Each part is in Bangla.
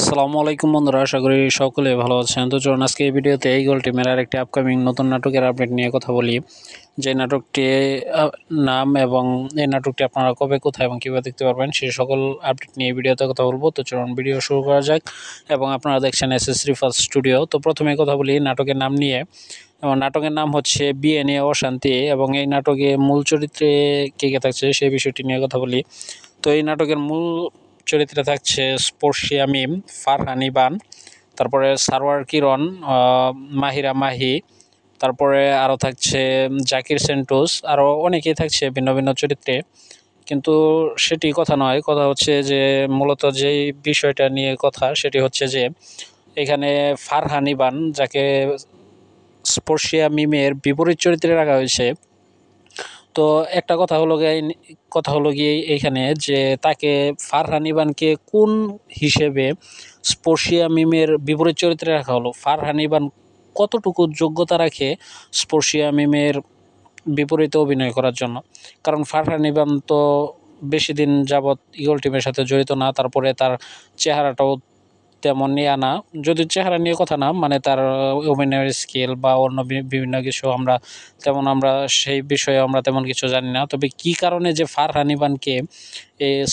আসসালামু আলাইকুম বন্ধুরা, আশা করি সকলে ভালো আছেন। তো চলুন আজকে এই ভিডিওতে এই গোল টিমের আরেকটি আপকামিং নতুন নাটকের আপডেট নিয়ে কথা বলি। যে নাটকটি নাম এবং এই নাটকটি আপনারা কবে, কোথায় এবং কীভাবে দেখতে পারবেন সেই সকল আপডেট নিয়ে এই ভিডিওতে কথা বলবো। তো চলুন ভিডিও শুরু করা যাক। এবং আপনারা দেখছেন এসএসসি ফার্স্ট স্টুডিও। তো প্রথমে কথা বলি নাটকের নাম নিয়ে। এবং নাটকের নাম হচ্ছে বিয়ে নিয়ে অশান্তি। এবং এই নাটকে মূল চরিত্রে কে কে থাকছে সেই বিষয়টি নিয়ে কথা বলি। তো এই নাটকের মূল চরিত্রে থাকছে স্পর্শিয়া মিম, ফারহান ইবান, তারপরে সারোয়ার কিরণ, মাহিরা মাহি, তারপরে আরও থাকছে জাকির সেন্টোস, আরও অনেকেই থাকছে ভিন্ন ভিন্ন চরিত্রে। কিন্তু সেটি কথা নয়, কথা হচ্ছে যে মূলত যেই বিষয়টা নিয়ে কথা সেটি হচ্ছে যে এখানে ফারহান ইবান, যাকে স্পর্শিয়া মিমের বিপরীত চরিত্রে রাখা হয়েছে। তো একটা কথা হলো গিয়ে এইখানে যে তাকে ফারহান ইবানকে কোন হিসেবে স্পর্শিয়া মিমের বিপরীত চরিত্রে রাখা হলো। ফারহান ইবান কতটুকু যোগ্যতা রাখে স্পর্শিয়া মিমের বিপরীতে অভিনয় করার জন্য? কারণ ফারহান ইবান তো বেশি দিন যাবৎ ইগল টিমের সাথে জড়িত না, তারপরে তার চেহারাটাও তেমন নিয়ে না, যদি চেহারা নিয়ে কথা না, মানে তার অভিনয়ের স্কিল বা অন্য বিভিন্ন কিছু আমরা সেই বিষয়ে আমরা তেমন কিছু জানি না। তবে কি কারণে যে ফারহান ইবানকে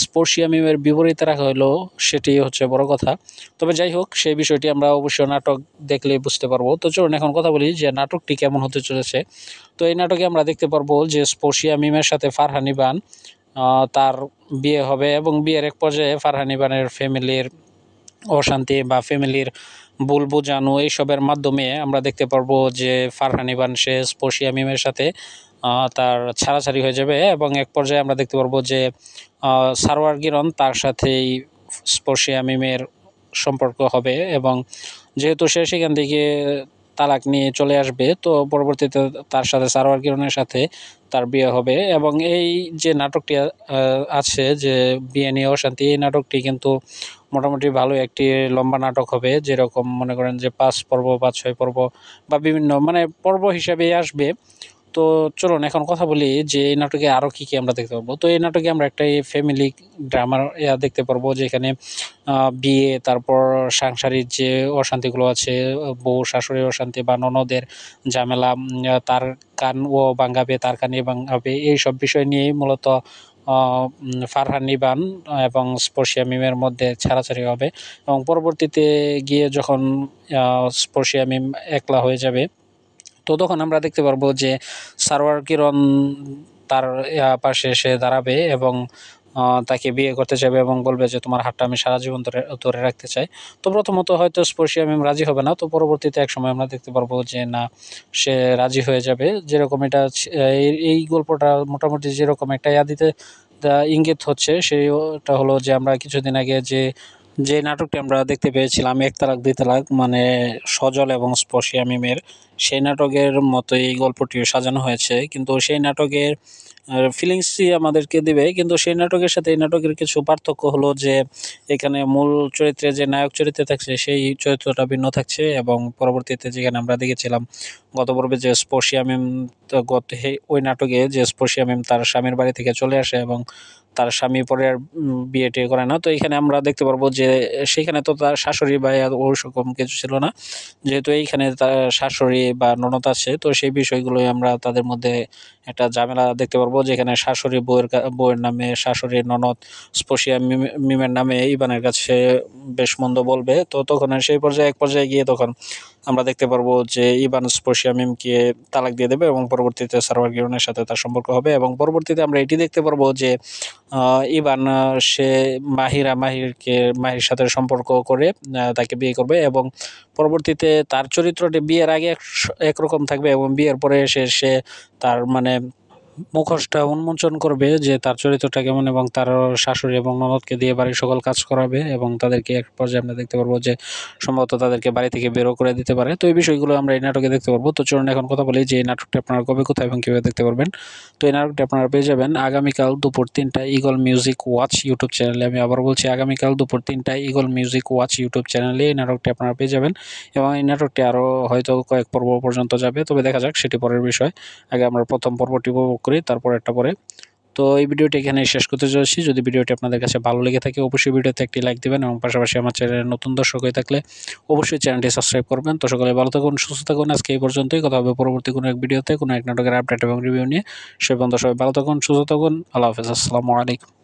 স্পর্শিয়া মিমের বিপরীতে রাখা হলো সেটি হচ্ছে বড় কথা। তবে যাই হোক, সেই বিষয়টি আমরা অবশ্যই নাটক দেখলে বুঝতে পারবো। তো চলুন এখন কথা বলি যে নাটকটি কেমন হতে চলেছে। তো এই নাটকে আমরা দেখতে পারবো যে স্পর্শিয়া মিমের সাথে ফারহান ইবান তার বিয়ে হবে, এবং বিয়ের এক পর্যায়ে ফারহান ইবানের ফ্যামিলির অশান্তি বা ফ্যামিলির ভুল বোঝানো এইসবের মাধ্যমে আমরা দেখতে পারবো যে ফারহান ইবান সে স্পর্শিয়া মিমের সাথে তার ছাড়াছাড়ি হয়ে যাবে। এবং এক পর্যায়ে আমরা দেখতে পারবো যে সারোয়ার কিরণ তার সাথেই স্পর্শিয়া মিমের সম্পর্ক হবে, এবং যেহেতু সে সেখান থেকে তালাক নিয়ে চলে আসবে, তো পরবর্তীতে তার সাথে সারোয়ার কিরণের সাথে তার বিয়ে হবে। এবং এই যে নাটকটি আছে যে বিয়ে নিয়ে অশান্তি, এই নাটকটি কিন্তু মোটামুটি ভালো একটি লম্বা নাটক হবে। যেরকম মনে করেন যে 5 পর্ব বা 6 পর্ব বা বিভিন্ন মানে পর্ব হিসাবেই আসবে। তো চলুন এখন কথা বলি যে এই নাটকে আরও কী কী আমরা দেখতে পারবো। তো এই নাটকে আমরা একটা ফ্যামিলি ড্রামার দেখতে পারবো, যেখানে বিয়ে, তারপর সাংসারিক যে অশান্তিগুলো আছে, বউ শাশুড়ির অশান্তি বা ননদের ঝামেলা, তার কান ও ভাঙাবে, তার কানে ভাঙাবে, এইসব বিষয় নিয়েই মূলত ফারহান ইবান এবং স্পর্শিয়া মিমের মধ্যে ছাড়াছাড়ি হবে। এবং পরবর্তীতে গিয়ে যখন স্পর্শিয়া মিম একলা হয়ে যাবে, তো তখন আমরা দেখতে পারবো যে সারোয়ার কিরণ তার পাশে এসে দাঁড়াবে এবং তাকে বিয়ে করতে চাইবে এবং বলবে যে তোমার হাতটা আমি সারা জীবন ধরে ধরে রাখতে চাই। তো প্রথমত হয়তো স্পর্শিয়া মিম রাজি হবে না, তো পরবর্তীতে এক সময় আমরা দেখতে পারবো যে না, সে রাজি হয়ে যাবে। যেরকম এটা এই গল্পটা মোটামুটি যেরকম একটা দিতে ইঙ্গিত হচ্ছে, সেইটা হলো যে আমরা কিছুদিন আগে যে নাটকটি আমরা দেখতে পেয়েছিলাম এক তালাক দুই তালাক, মানে সজল এবং স্পর্শিয়া মিমের, সেই নাটকের মতো এই গল্পটিও সাজানো হয়েছে। কিন্তু সেই নাটকের ফিলিংসই আমাদেরকে দিবে, কিন্তু সেই নাটকের সাথে এই নাটকের কিছু পার্থক্য হলো যে এখানে মূল চরিত্রে যে নায়ক চরিত্রে থাকছে সেই চরিত্রটা ভিন্ন থাকছে। এবং পরবর্তীতে যেখানে আমরা দেখেছিলাম গত পর্বে যে স্পর্শিয়া মিম, ওই নাটকে যে স্পর্শিয়া মিম তার স্বামীর বাড়ি থেকে চলে আসে এবং তার স্বামী পরে আর বিয়ে টিয়ে করে না, তো এখানে আমরা দেখতে পারবো যে সেখানে তো তার শাশুড়ি বা ওই রকম কিছু ছিল না, যেহেতু এইখানে তার শাশুড়ি বা ননদ আছে। তো সেই বিষয়গুলোই আমরা তাদের মধ্যে একটা ঝামেলা দেখতে পারবো, যেখানে শাশুড়ি বউয়ের নামে শাশুড়ি ননদ স্পর্শিয়া মিমের নামে ইবানের কাছে বেশ মন্দ বলবে। তো তখন সেই এক পর্যায়ে গিয়ে তখন আমরা দেখতে পারবো যে ইবান স্পর্শিয়া মিমকে তালাক দিয়ে দেবে এবং পরবর্তীতে সারোয়ার কিরণের সাথে তার সম্পর্ক হবে। এবং পরবর্তীতে আমরা এটি দেখতে পারবো যে ইবান সে মাহির সাথে সম্পর্ক করে তাকে বিয়ে করবে, এবং পরবর্তীতে তার চরিত্রটি বিয়ের আগে একরকম থাকবে এবং বিয়ের পরে এসে সে তার মানে মুখোশটা উন্মোচন করবে যে তার চরিত্রটা কেমন, এবং তার শাশুড়ি এবং ননদকে দিয়ে বাড়ির সকল কাজ করাবে এবং তাদেরকে এক পর্যায়ে আমরা দেখতে পারবো যে সম্ভবত তাদেরকে বাড়ি থেকে বেরো করে দিতে পারে। তো এই বিষয়গুলো আমরা এই নাটকে দেখতে পারবো। তো চলুন এখন কথা বলি যে এই নাটকটি আপনারা কবে, কোথায় এবং কীভাবে দেখতে পারবেন। তো এই নাটকটি আপনারা পেয়ে যাবেন আগামীকাল দুপুর 3টায় ইগল মিউজিক ওয়াচ ইউটিউব চ্যানেলে। আমি আবার বলছি, আগামীকাল দুপুর 3টায় ইগল মিউজিক ওয়াচ ইউটিউব চ্যানেলে এই নাটকটি আপনারা পেয়ে যাবেন। এবং এই নাটকটি আরও হয়তো কয়েক পর্ব পর্যন্ত যাবে, তবে দেখা যাক, সেটি পরের বিষয়। আগে আমরা প্রথম পর্বটি উপভোগ করি, তারপর একটা পরে। তো এই ভিডিওটি এখানে শেষ করতে যাচ্ছি। যদি ভিডিওটি আপনাদের কাছে ভালো লেগে থাকে অবশ্যই ভিডিওতে একটি লাইক দিবেন এবং পাশাপাশি আমার চ্যানেলে নতুন দর্শক হয়ে থাকলে অবশ্যই চ্যানেলটি সাবস্ক্রাইব করবেন। তো সকলে ভালো থাকুন, সুস্থ থাকুন। আজকে এই পর্যন্তই, কথা হবে পরবর্তী কোনো এক ভিডিওতে কোনো এক নাটকের আপডেট এবং রিভিউ নিয়ে। সে পর্যন্ত সবাই ভালো থাকুন, সুস্থ থাকুন। আল্লাহ হাফেজ, আসসালামু আলাইকুম।